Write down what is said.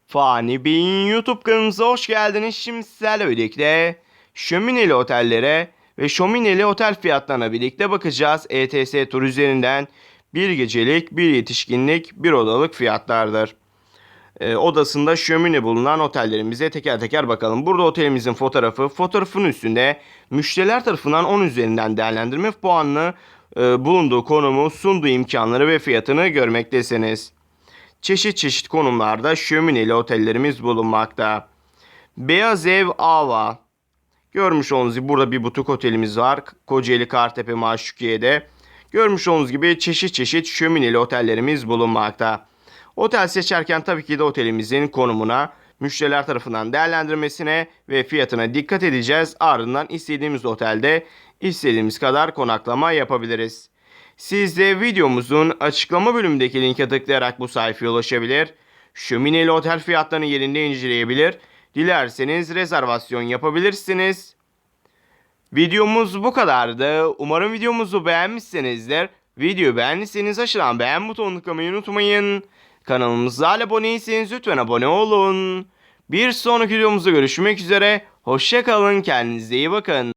Fani Bey'in YouTube kanalımıza hoş geldiniz. Şimdi sizlerle birlikte şömineli otellere ve şömineli otel fiyatlarına birlikte bakacağız. ETS Tur üzerinden bir gecelik, bir yetişkinlik, bir odalık fiyatlardır. Odasında şömine bulunan otellerimize teker teker bakalım. Burada otelimizin fotoğrafın üstünde müşteriler tarafından 10 üzerinden değerlendirme puanını, bulunduğu konumu, sunduğu imkanları ve fiyatını görmektesiniz. Çeşit çeşit konumlarda şömineli otellerimiz bulunmakta. Beyaz Ev Ava. Görmüş olduğunuz gibi burada bir butik otelimiz var. Kocaeli Kartepe Maşukiye'de. Görmüş olduğunuz gibi çeşit çeşit şömineli otellerimiz bulunmakta. Otel seçerken tabii ki de otelimizin konumuna, müşteriler tarafından değerlendirmesine ve fiyatına dikkat edeceğiz. Ardından istediğimiz otelde istediğimiz kadar konaklama yapabiliriz. Siz de videomuzun açıklama bölümündeki linke tıklayarak bu sayfaya ulaşabilir, şömineli otel fiyatlarını yerinde inceleyebilir, dilerseniz rezervasyon yapabilirsiniz. Videomuz bu kadardı. Umarım videomuzu beğenmişsinizdir. Videoyu beğendiyseniz aşağıdan beğen butonunu tıklamayı unutmayın. Kanalımıza hala abone değilseniz lütfen abone olun. Bir sonraki videomuzda görüşmek üzere. Hoşça kalın, kendinize iyi bakın.